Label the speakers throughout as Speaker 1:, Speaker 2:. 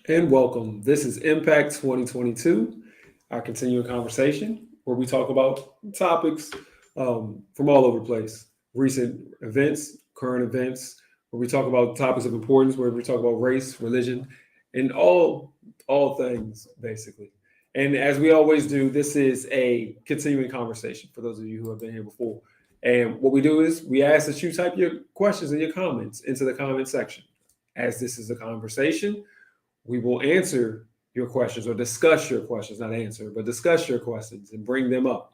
Speaker 1: and welcome. This is Impact 2022, our continuing conversation where we talk about topics from all over the place, recent events, current events, where we talk about topics of importance, where we talk about race, religion, and all things basically. And as we always do, this is a continuing conversation for those of you who have been here before. And what we do is we ask that you type your questions and your comments into the comment section. As this is a conversation, we will answer your questions or discuss your questions, not answer, but discuss your questions and bring them up.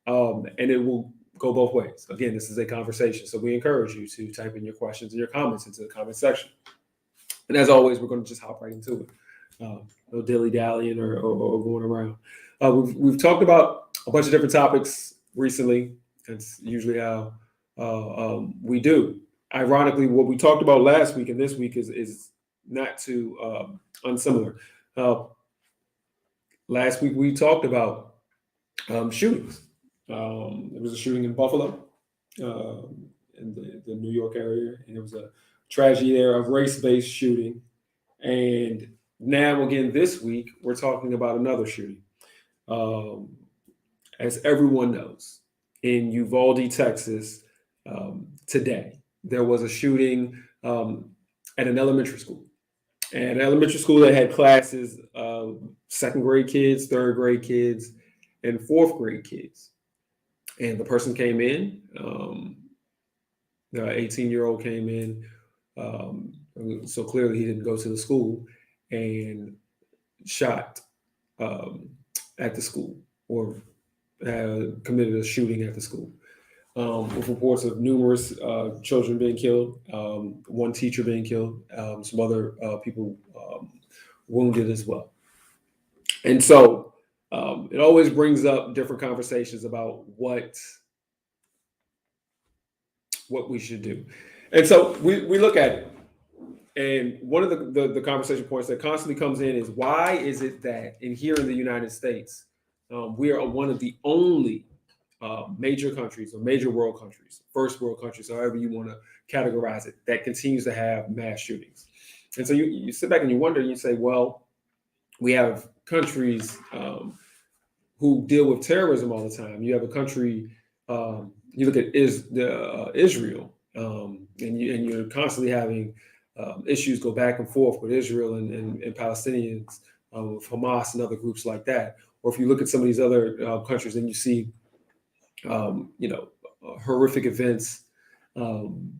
Speaker 1: And it will go both ways. Again, this is a conversation. So we encourage you to type in your questions and your comments into the comment section. And as always, we're going to just hop right into it. No dilly dallying or going around. We've talked about a bunch of different topics recently. That's usually how we do. Ironically, what we talked about last week and this week is not too unsimilar. Uh, Last week we talked about shootings. There was a shooting in Buffalo, in the New York area, and it was a tragedy there of race-based shooting. And now again this week we're talking about another shooting. Um, as everyone knows, in Uvalde, Texas, today there was a shooting at an elementary school. And elementary school, they had classes of second grade kids, third grade kids, and fourth grade kids. And the person came in, the 18-year-old came in, um, so clearly he didn't go to the school, and shot um, at the school or committed a shooting at the school. With reports of numerous children being killed, one teacher being killed, some other people wounded as well. And so it always brings up different conversations about what we should do. And so we look at it. And one of the conversation points that constantly comes in is why is it that in here in the United States, we are one of the only major countries or major world countries, first world countries, however you want to categorize it, that continues to have mass shootings. And so you sit back and you wonder, and you say, well, we have countries who deal with terrorism all the time. You have a country, you look at Israel, and you're constantly having issues go back and forth with Israel and Palestinians, with Hamas and other groups like that. Or if you look at some of these other countries and you see you know, horrific events um,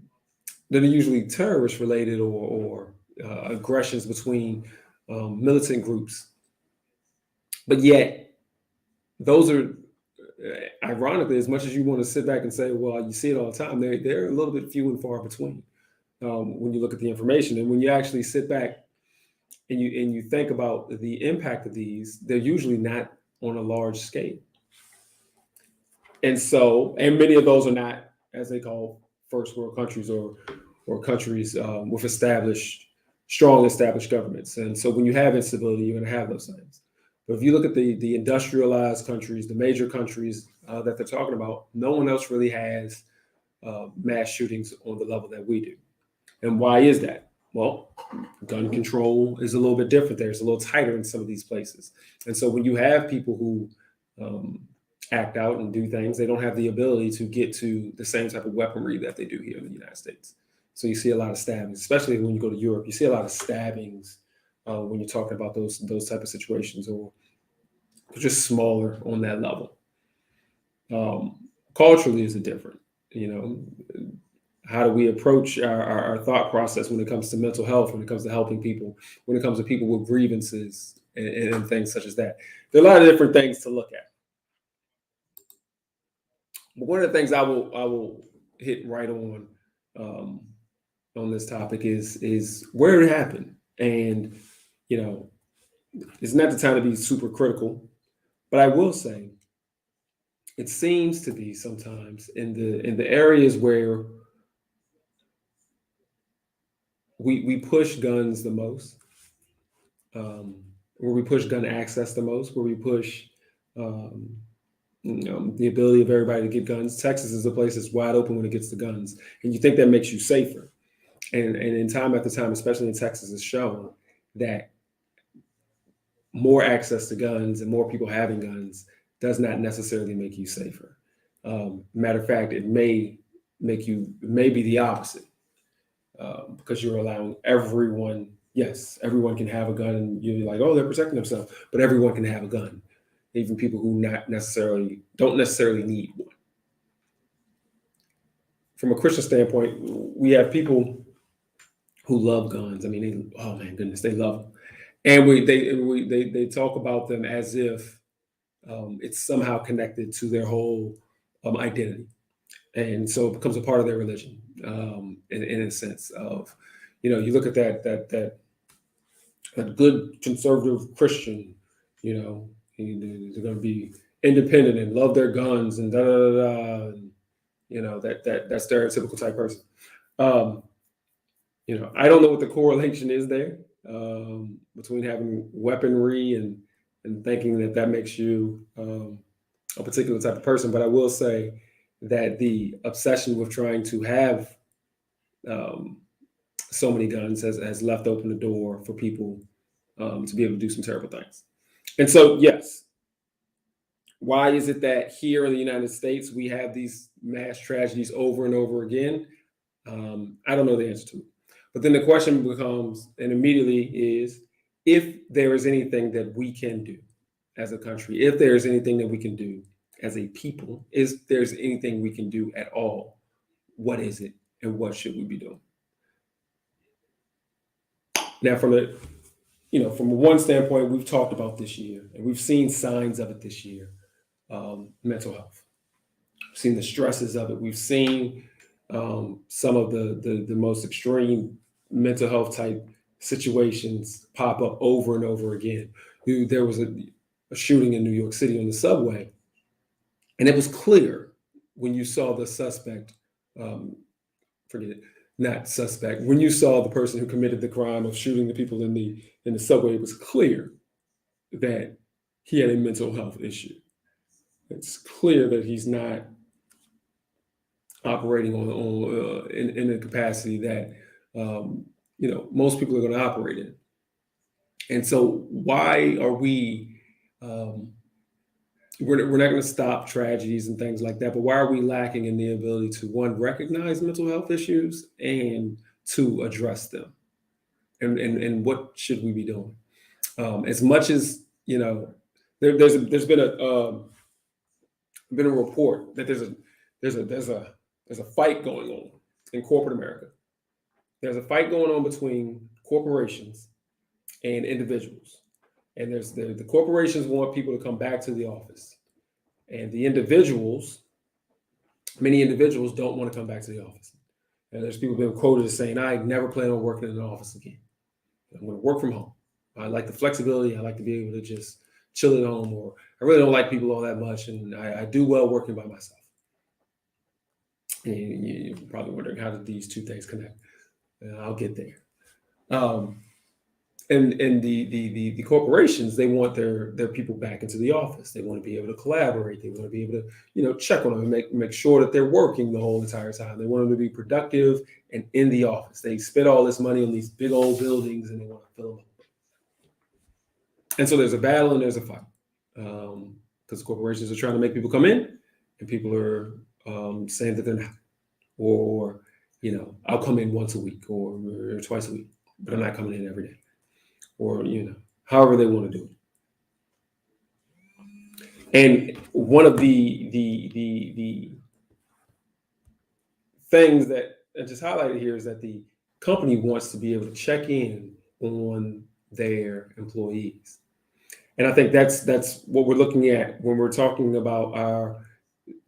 Speaker 1: that are usually terrorist related or aggressions between militant groups. But yet, those are ironically, as much as you want to sit back and say, well, you see it all the time, they're a little bit few and far between when you look at the information. And when you actually sit back and you think about the impact of these, they're usually not on a large scale. And so, and many of those are not, as they call first world countries or countries with strong established governments. And so, when you have instability, you're going to have those things. But if you look at the industrialized countries, the major countries that they're talking about, no one else really has mass shootings on the level that we do. And why is that? Well, gun control is a little bit different there. It's a little tighter in some of these places. And so when you have people who um, act out and do things, they don't have the ability to get to the same type of weaponry that they do here in the United States. So you see a lot of stabbings, especially when you go to Europe. You see a lot of stabbings when you're talking about those type of situations, or just smaller on that level. Culturally, is it different? You know, how do we approach our thought process when it comes to mental health, when it comes to helping people, when it comes to people with grievances and things such as that? There are a lot of different things to look at. But one of the things I will hit right um, on this topic is where it happened, and you know, it's not the time to be super critical, but I will say it seems to be sometimes in the areas where we push guns the most, um, where we push gun access the most, where we push um, the ability of everybody to get guns. Texas is a place that's wide open when it gets to guns, and you think that makes you safer. And in time after time, especially in Texas, it's shown that more access to guns and more people having guns does not necessarily make you safer. Matter of fact, it may be the opposite, because you're allowing everyone. Yes, everyone can have a gun, and you're like, oh, they're protecting themselves, but everyone can have a gun, even people who don't necessarily need one. From a Christian standpoint, we have people who love guns. I mean, oh man, goodness, they love them, and they talk about them as if it's somehow connected to their whole identity, and so it becomes a part of their religion, in a sense of, you look at that a good conservative Christian, they're going to be independent and love their guns and da da da da, and, that stereotypical type person. I don't know what the correlation is there, between having weaponry and thinking that makes you a particular type of person. But I will say that the obsession with trying to have so many guns has left open the door for people to be able to do some terrible things. And so, yes, why is it that here in the United States we have these mass tragedies over and over again? I don't know the answer to it. But then the question becomes, and immediately is, if there is anything that we can do as a country, if there is anything that we can do as a people, if there's anything we can do at all, what is it and what should we be doing? Now, from one standpoint, we've talked about this year, and we've seen signs of it this year. Mental health. We've seen the stresses of it. We've seen some of the most extreme mental health type situations pop up over and over again. There was a shooting in New York City on the subway, and it was clear when you saw the suspect, when you saw the person who committed the crime of shooting the people in the subway, it was clear that he had a mental health issue. It's clear that he's not operating in a capacity that most people are going to operate in. And so, why are we? We're not going to stop tragedies and things like that, but why are we lacking in the ability to, one, recognize mental health issues and to address them? And what should we be doing? As much as there's been a report that there's a fight going on in corporate America. There's a fight going on between corporations and individuals. And the corporations want people to come back to the office. And many individuals don't want to come back to the office. And there's people being quoted as saying, I never plan on working in an office again. I'm going to work from home. I like the flexibility. I like to be able to just chill at home, or I really don't like people all that much. And I do well working by myself. And you're probably wondering, how did these two things connect? I'll get there. And the corporations, they want their people back into the office. They want to be able to collaborate. They want to be able to, check on them and make sure that they're working the whole entire time. They want them to be productive and in the office. They spend all this money on these big old buildings and they want to fill them up. And so there's a battle and there's a fight, because corporations are trying to make people come in, and people are saying that they're not, or I'll come in once a week or twice a week, but I'm not coming in every day, or however they want to do it. And one of the things that I just highlighted here is that the company wants to be able to check in on their employees. And I think that's what we're looking at when we're talking about our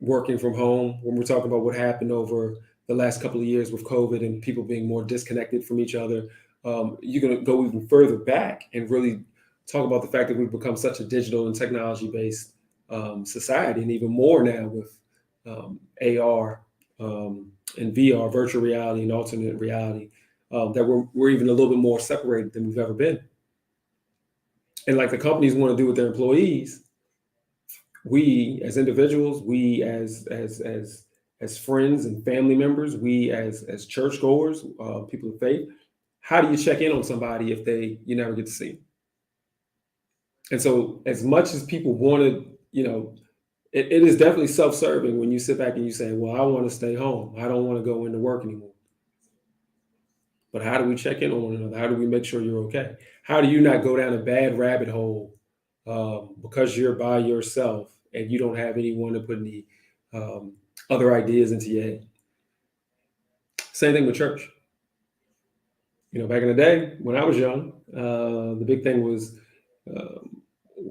Speaker 1: working from home, when we're talking about what happened over the last couple of years with COVID and people being more disconnected from each other. You're going to go even further back and really talk about the fact that we've become such a digital and technology-based society, and even more now with AR and VR, virtual reality and alternate reality, that we're even a little bit more separated than we've ever been. And like the companies want to do with their employees, we as individuals, we as friends and family members, we as churchgoers, people of faith, how do you check in on somebody if you never get to see them? And so as much as people want to, it is definitely self-serving when you sit back and you say, well, I want to stay home. I don't want to go into work anymore. But how do we check in on one another? How do we make sure you're okay? How do you not go down a bad rabbit hole because you're by yourself and you don't have anyone to put any other ideas into your head? Same thing with church. Back in the day when I was young, the big thing was,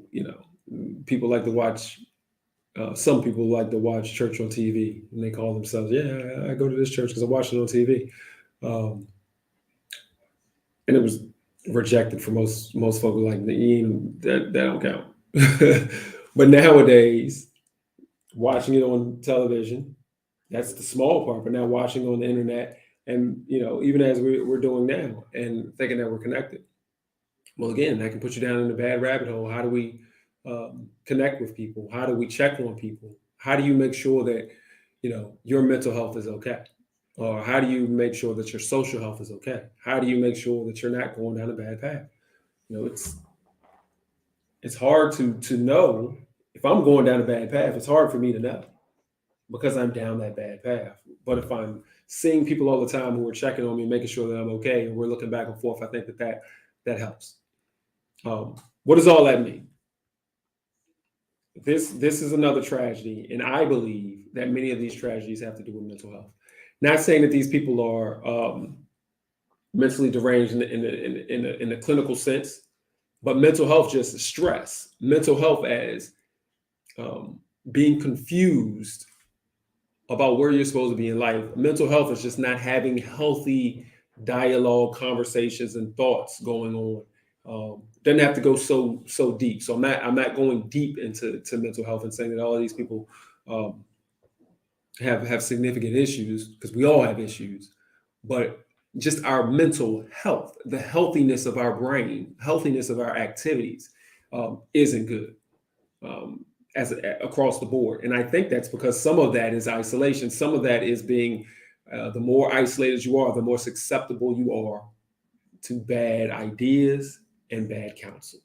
Speaker 1: you know, people like to watch. Some people like to watch church on TV, and they call themselves, "Yeah, I go to this church because I watch it on TV," um, and it was rejected for most folks. Like that don't count. But nowadays, watching it on television, that's the small part. But now watching on the internet, and even as we're doing now, and thinking that we're connected. Well, again, that can put you down in a bad rabbit hole. How do we connect with people? How do we check on people? How do you make sure that your mental health is okay? Or how do you make sure that your social health is okay? How do you make sure that you're not going down a bad path? It's hard to know if I'm going down a bad path. It's hard for me to know because I'm down that bad path. But if I'm seeing people all the time who are checking on me, making sure that I'm okay, and we're looking back and forth, I think that helps. What does all that mean? This is another tragedy, and I believe that many of these tragedies have to do with mental health. Not saying that these people are mentally deranged in the clinical sense, but mental health just is stress. Mental health as being confused about where you're supposed to be in life. Mental health is just not having healthy dialogue, conversations, and thoughts going on. Doesn't have to go so deep. So I'm not going deep into mental health and saying that all of these people have significant issues, because we all have issues, but just our mental health, the healthiness of our brain, healthiness of our activities isn't good. Across the board. And I think that's because some of that is isolation. Some of that is being, the more isolated you are, the more susceptible you are to bad ideas and bad counsel.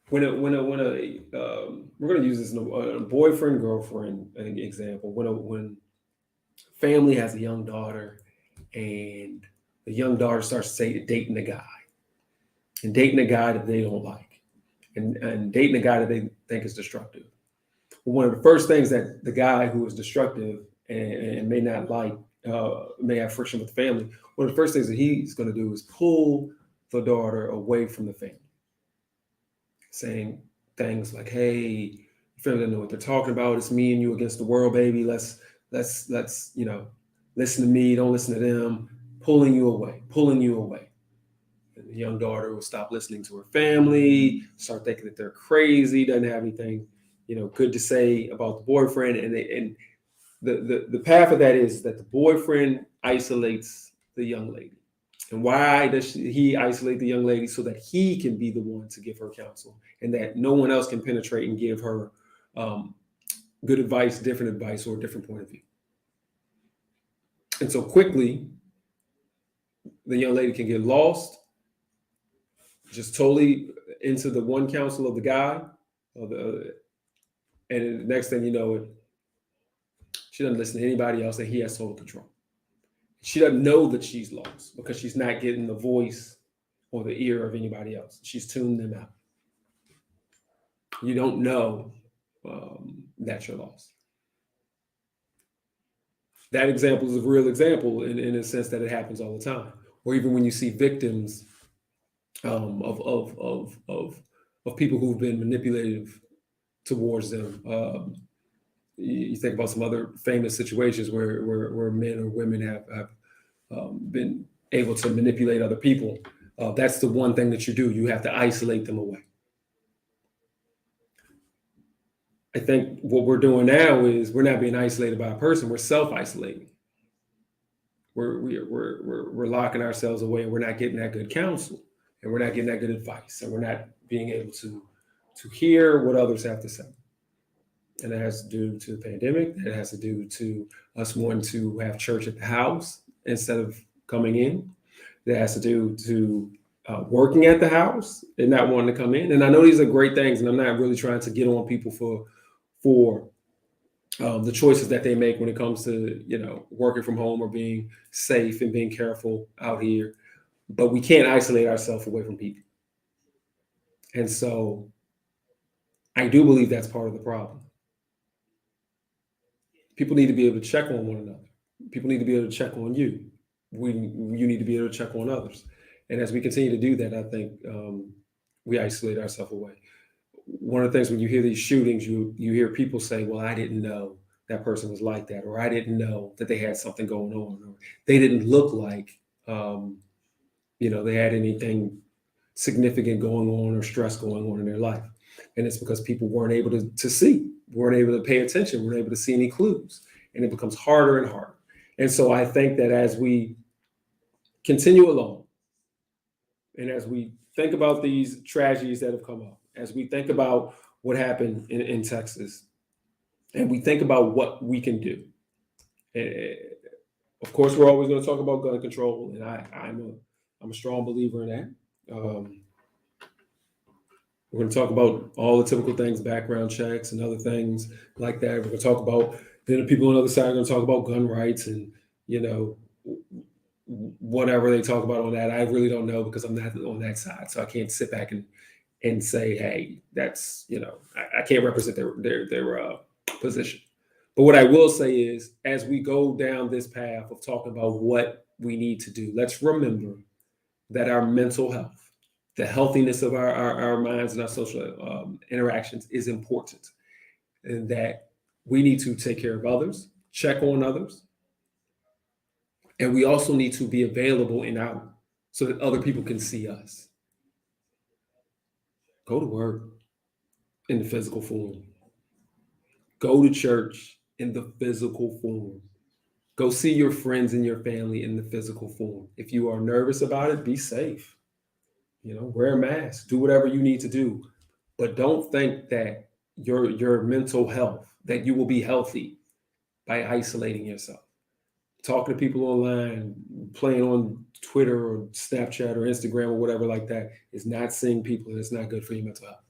Speaker 1: When we're going to use this in a boyfriend girlfriend example. When family has a young daughter, and the young daughter starts dating a guy, and dating a guy that they don't like, and dating a guy that they think is destructive. One of the first things that the guy who is destructive and may not like, may have friction with the family, one of the first things that he's going to do is pull the daughter away from the family, saying things like, "Hey, your family doesn't know what they're talking about. It's me and you against the world, baby. Let's listen to me. Don't listen to them." Pulling you away. And the young daughter will stop listening to her family, start thinking that they're crazy, doesn't have anything, good to say about the boyfriend. And the path of that is that the boyfriend isolates the young lady. And why does he isolate the young lady? So that he can be the one to give her counsel, and that no one else can penetrate and give her good advice, different advice, or a different point of view. And so quickly, the young lady can get lost, just totally into the one counsel of the guy, and the next thing you know, she doesn't listen to anybody else, and he has total control. She doesn't know that she's lost because she's not getting the voice or the ear of anybody else. She's tuned them out. You don't know that you're lost. That example is a real example in a sense that it happens all the time. Or even when you see victims of people who've been manipulative towards them. You think about some other famous situations where men or women have been able to manipulate other people. That's the one thing that you do. You have to isolate them away. I think what we're doing now is we're not being isolated by a person. We're self-isolating. We're locking ourselves away, and we're not getting that good counsel, and we're not getting that good advice, and we're not being able to hear what others have to say. And that has to do to the pandemic. That has to do to us wanting to have church at the house instead of coming in. that has to do to working at the house and not wanting to come in. And I know these are great things, and I'm not really trying to get on people for the choices that they make when it comes to working from home or being safe and being careful out here. But we can't isolate ourselves away from people, and so I do believe that's part of the problem. People need to be able to check on one another. People need to be able to check on you. You need to be able to check on others. And as we continue to do that, I think we isolate ourselves away. One of the things when you hear these shootings, you hear people say, "Well, I didn't know that person was like that," or "I didn't know that they had something going on," or "They didn't look like they had anything significant going on or stress going on in their life." And it's because people weren't able to see, weren't able to pay attention, weren't able to see any clues. And it becomes harder and harder. And so I think that as we continue along, and as we think about these tragedies that have come up, as we think about what happened in Texas, and we think about what we can do, of course, we're always going to talk about gun control, and I'm a strong believer in that. We're going to talk about all the typical things, background checks and other things like that. We're going to talk about, then the people on the other side are going to talk about gun rights and, whatever they talk about on that. I really don't know because I'm not on that side. So I can't sit back and say, hey, that's, I can't represent their position. But what I will say is, as we go down this path of talking about what we need to do, let's remember that our mental health, the healthiness of our minds and our social interactions is important, and that we need to take care of others, check on others, and we also need to be available and out so that other people can see us. Go to work in the physical form. Go to church in the physical form. Go see your friends and your family in the physical form. If you are nervous about it, be safe. Wear a mask, do whatever you need to do, but don't think that your mental health, that you will be healthy by isolating yourself. Talking to people online, playing on Twitter or Snapchat or Instagram or whatever like that is not seeing people, and it's not good for your mental health.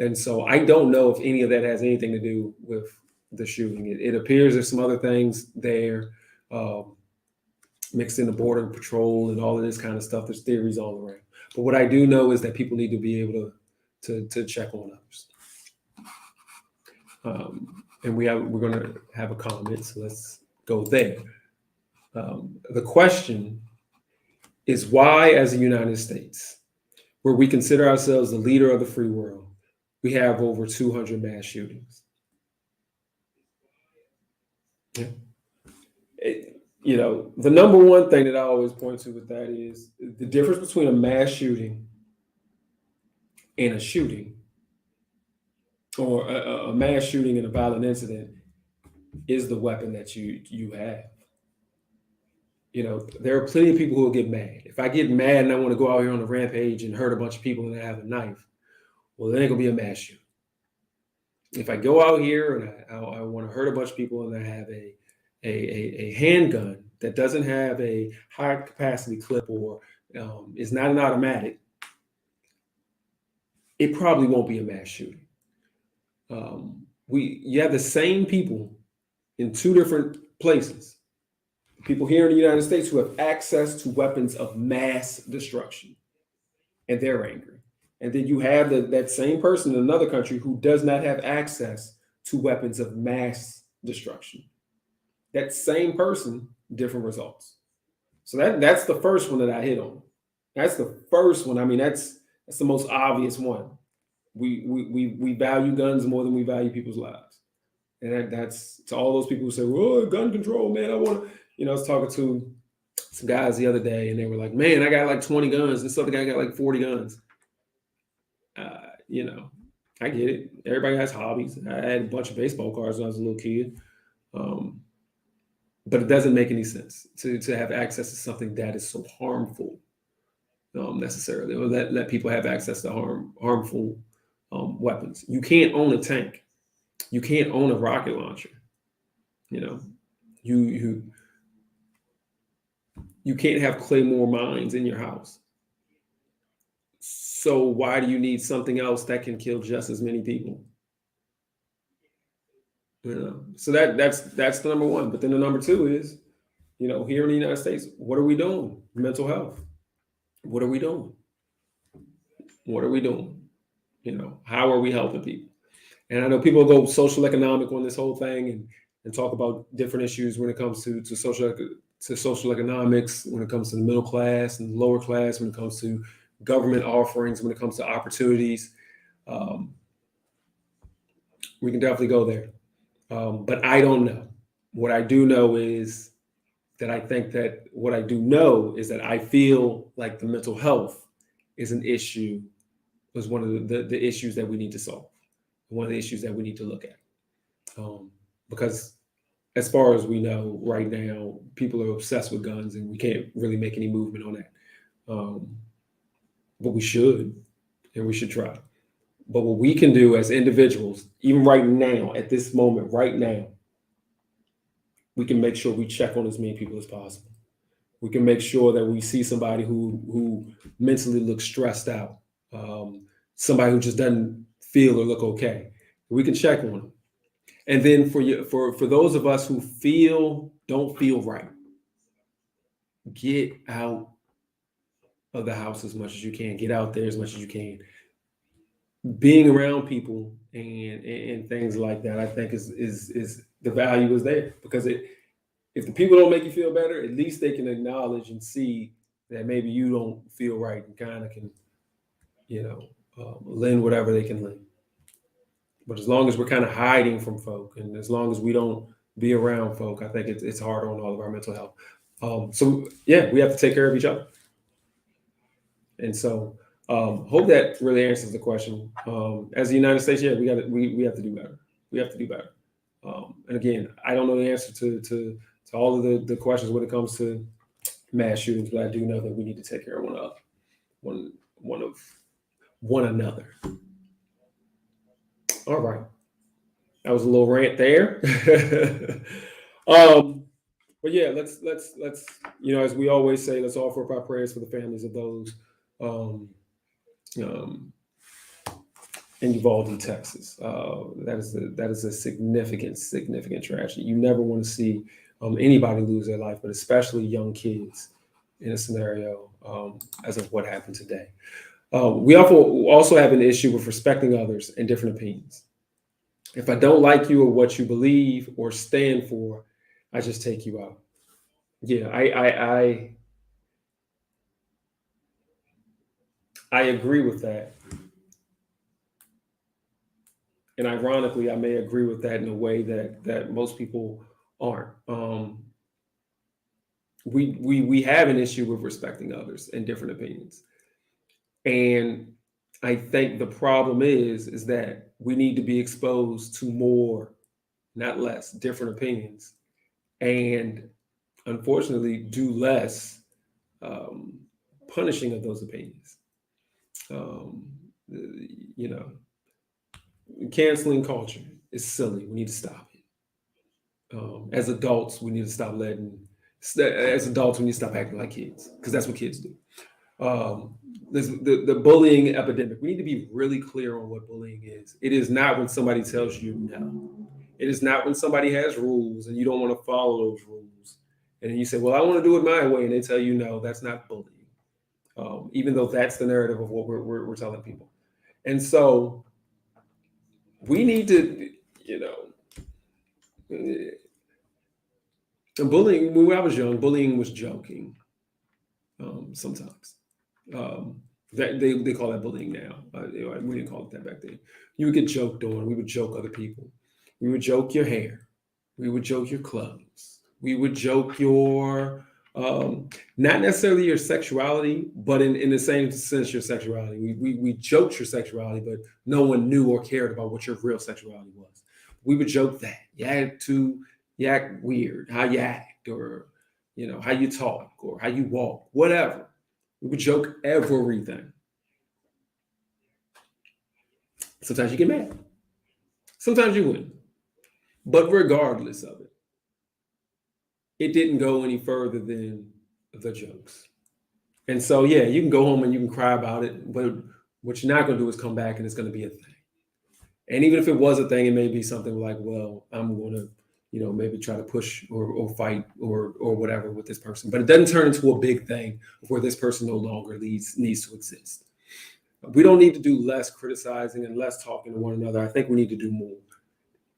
Speaker 1: And so I don't know if any of that has anything to do with the shooting. It appears there's some other things there, mixed in the border patrol and all of this kind of stuff. There's theories all around. But what I do know is that people need to be able to check on others. And we're going to have a comment, so let's go there. The question is, why, as the United States, where we consider ourselves the leader of the free world, we have over 200 mass shootings? Yeah. The number one thing that I always point to with that is the difference between a mass shooting and a shooting, or a mass shooting and a violent incident, is the weapon that you have. There are plenty of people who will get mad. If I get mad and I want to go out here on a rampage and hurt a bunch of people and I have a knife, well, then it's going to be a mass shooting. If I go out here and I want to hurt a bunch of people and I have a handgun that doesn't have a high capacity clip or is not an automatic, it probably won't be a mass shooting. You have the same people in two different places. People here in the United States who have access to weapons of mass destruction, and they're angry. And then you have that same person in another country who does not have access to weapons of mass destruction. That same person, different results. So that's the first one that I hit on. That's the first one. I mean, that's the most obvious one. We value guns more than we value people's lives. And that's to all those people who say, "Well, gun control, man, I want to," I was talking to some guys the other day and they were like, "Man, I got like 20 guns. This other guy got like 40 guns." I get it. Everybody has hobbies. I had a bunch of baseball cards when I was a little kid. But it doesn't make any sense to have access to something that is so harmful necessarily, or let people have access to harmful weapons. You can't own a tank. You can't own a rocket launcher. You You can't have Claymore mines in your house. So why do you need something else that can kill just as many people? So that's the number one. But then the number two is, here in the United States, what are we doing? Mental health. What are we doing? What are we doing? How are we helping people? And I know people go social economic on this whole thing and talk about different issues when it comes to social economics, when it comes to the middle class and the lower class, when it comes to government offerings, when it comes to opportunities. Um, we can definitely go there. But I don't know. What I do know is that I think that what I do know is that I feel like the mental health is an issue, was one of the issues that we need to solve, one of the issues that we need to look at. Because as far as we know right now, people are obsessed with guns and we can't really make any movement on that. But we should, and we should try. But what we can do as individuals, even right now, at this moment, right now, we can make sure we check on as many people as possible. We can make sure that we see somebody who mentally looks stressed out, somebody who just doesn't feel or look okay. We can check on them. And then for those of us who don't feel right, get out of the house as much as you can. Get out there as much as you can. Being around people and things like that, I think is the value is there, because if the people don't make you feel better, at least they can acknowledge and see that maybe you don't feel right and kind of can, lend whatever they can lend. But as long as we're kind of hiding from folk, and as long as we don't be around folk, I think it's hard on all of our mental health. So yeah, we have to take care of each other. And so hope that really answers the question. As the United States, yeah, we have to do better. We have to do better. And again, I don't know the answer to all of the questions when it comes to mass shootings, but I do know that we need to take care of one another. All right, that was a little rant there. But yeah, let's as we always say, let's offer up our prayers for the families of those um, um, in Uvalde, Texas. That is a significant tragedy. You never want to see anybody lose their life, but especially young kids in a scenario as of what happened today. We also have an issue with respecting others and different opinions. If I don't like you or what you believe or stand for, I just take you out. Yeah, I agree with that. And ironically, I may agree with that in a way that most people aren't. We have an issue with respecting others and different opinions, and I think the problem is that we need to be exposed to more, not less, different opinions, and unfortunately, do less um, punishing of those opinions. Um, you know, Canceling culture is silly. We need to stop it. As adults, we need to stop as adults, we need to stop acting like kids, because that's what kids do. Um, the bullying epidemic. We need to be really clear on what bullying is. It is not when somebody tells you no. It is not when somebody has rules and you don't want to follow those rules. And then you say, well, I want to do it my way. And they tell you no, that's not bullying. Even though that's the narrative of what we're telling people. And so we need to, bullying, when I was young, bullying was joking sometimes. They call that bullying now. We didn't call it that back then. You would get joked on. We would joke other people. We would joke your hair. We would joke your clothes. We would joke your, not necessarily your sexuality, but in the same sense, your sexuality. We joked your sexuality, but no one knew or cared about what your real sexuality was. We would joke that. You act weird, how you act, or how you talk, or how you walk, whatever. We would joke everything. Sometimes you get mad. Sometimes you wouldn't. But regardless of it, it didn't go any further than the jokes. And so, yeah, you can go home and you can cry about it, but what you're not going to do is come back and it's going to be a thing. And even if it was a thing, it may be something like, well, I'm going to, maybe try to push or fight or whatever with this person. But it doesn't turn into a big thing where this person no longer needs to exist. We don't need to do less criticizing and less talking to one another. I think we need to do more.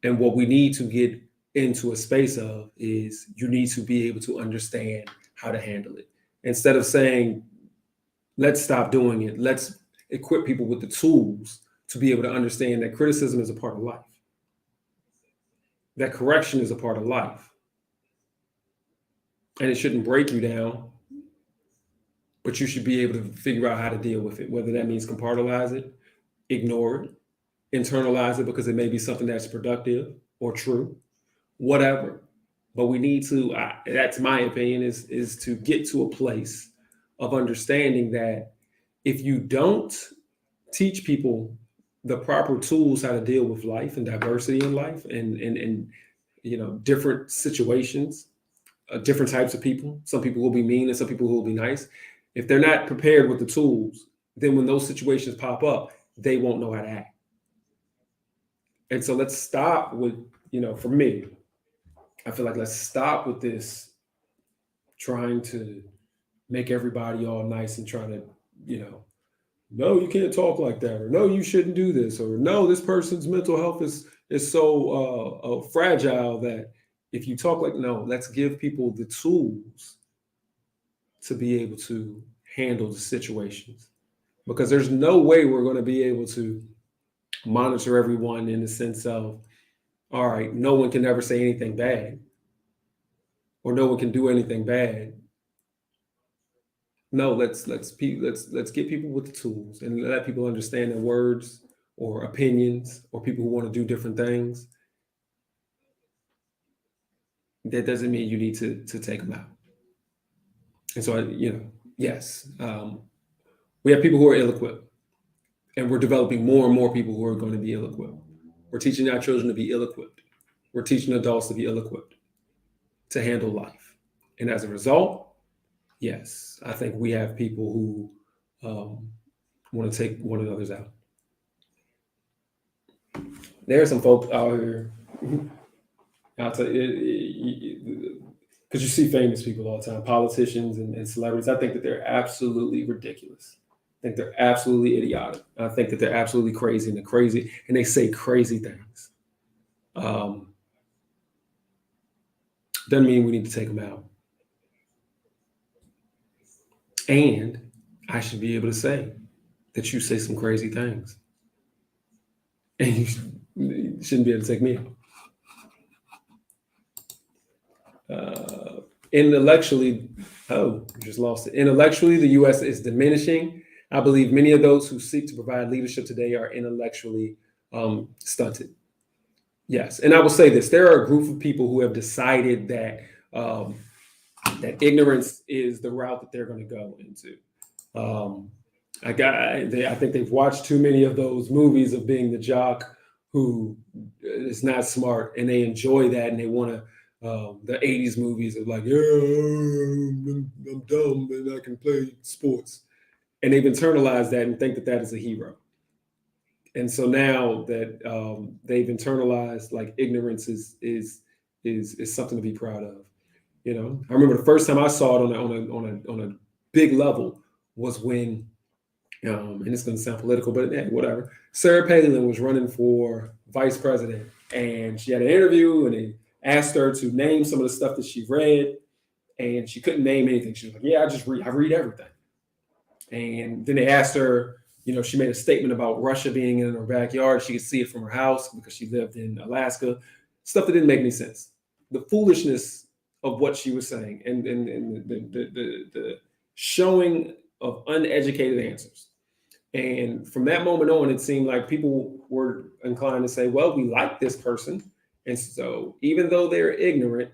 Speaker 1: And what we need to get into a space of is you need to be able to understand how to handle it. Instead of saying, let's stop doing it, let's equip people with the tools to be able to understand that criticism is a part of life, that correction is a part of life. And it shouldn't break you down, but you should be able to figure out how to deal with it, whether that means compartmentalize it, ignore it, internalize it because it may be something that's productive or true, whatever. But we need to, that's my opinion, is to get to a place of understanding that if you don't teach people the proper tools how to deal with life and diversity in life and different situations, different types of people, some people will be mean and some people will be nice. If they're not prepared with the tools, then when those situations pop up, they won't know how to act. And so let's stop with, for me, I feel like let's stop with this trying to make everybody all nice and trying to, no, you can't talk like that, or no, you shouldn't do this, or no, this person's mental health is so fragile that if you talk like, no, let's give people the tools to be able to handle the situations, because there's no way we're going to be able to monitor everyone in the sense of, all right, no one can ever say anything bad or no one can do anything bad. No, let's get people with the tools and let people understand that words or opinions or people who want to do different things, that doesn't mean you need to take them out. And so, yes, we have people who are ill-equipped, and we're developing more and more people who are going to be ill-equipped. We're teaching our children to be ill-equipped. We're teaching adults to be ill-equipped to handle life. And as a result, yes, I think we have people who want to take one another's out. There are some folks out here, I'll tell you, because you see famous people all the time, politicians and celebrities. I think that they're absolutely ridiculous. I think they're absolutely idiotic. I think that they're absolutely crazy and they say crazy things. Doesn't mean we need to take them out. And I should be able to say that you say some crazy things. And you shouldn't be able to take me out. Intellectually, just lost it. Intellectually, the U.S. is diminishing. I believe many of those who seek to provide leadership today are intellectually stunted. Yes, and I will say this: there are a group of people who have decided that that ignorance is the route that they're going to go into. I think they've watched too many of those movies of being the jock who is not smart, and they enjoy that, and they want to. The 80s movies are like, yeah, I'm dumb and I can play sports. And they've internalized that and think that that is a hero. And so now that they've internalized, like, ignorance is something to be proud of. I remember the first time I saw it on a big level was when, and it's going to sound political, but whatever. Sarah Palin was running for vice president, and she had an interview, and they asked her to name some of the stuff that she read, and she couldn't name anything. She was like, yeah, I read everything. And then they asked her, she made a statement about Russia being in her backyard. She could see it from her house because she lived in Alaska. Stuff that didn't make any sense. The foolishness of what she was saying and the showing of uneducated answers. And from that moment on, it seemed like people were inclined to say, well, we like this person. And so even though they're ignorant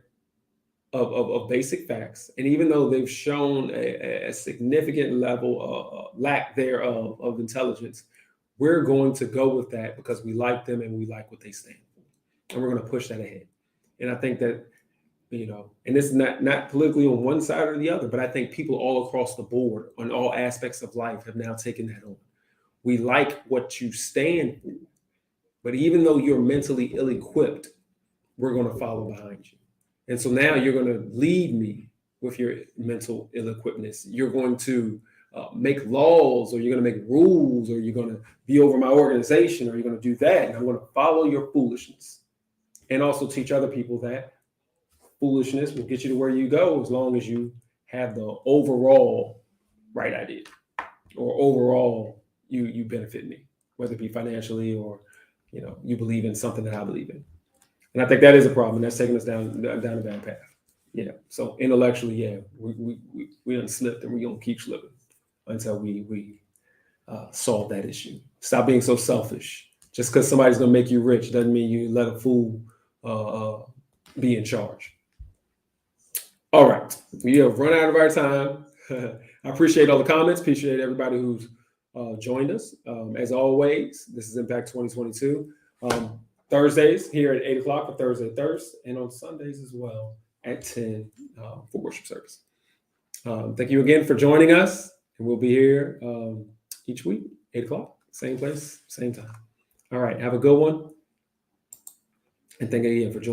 Speaker 1: of basic facts, and even though they've shown a significant level of lack thereof of intelligence, we're going to go with that because we like them and we like what they stand for. And we're going to push that ahead. And I think that And it's not politically on one side or the other, but I think people all across the board on all aspects of life have now taken that on. We like what you stand for, but even though you're mentally ill-equipped, we're going to follow behind you. And so now you're going to lead me with your mental ill-equippedness. You're going to make laws, or you're going to make rules, or you're going to be over my organization, or you're going to do that. And I'm going to follow your foolishness, and also teach other people that foolishness will get you to where you go as long as you have the overall right idea, or overall you benefit me, whether it be financially or you believe in something that I believe in. And I think that is a problem. That's taking us down a bad path. Yeah. So intellectually, yeah, we done slipped, and we're gonna keep slipping until we solve that issue. Stop being so selfish. Just because somebody's gonna make you rich doesn't mean you let a fool be in charge. All right, we have run out of our time. I appreciate all the comments. Appreciate everybody who's joined us. As always, this is Impact 2022. Thursdays here at 8 o'clock for Thursday Thirst, and on Sundays as well at 10 for worship service. Thank you again for joining us, and we'll be here each week, 8 o'clock, same place, same time. All right, have a good one, and thank you again for joining.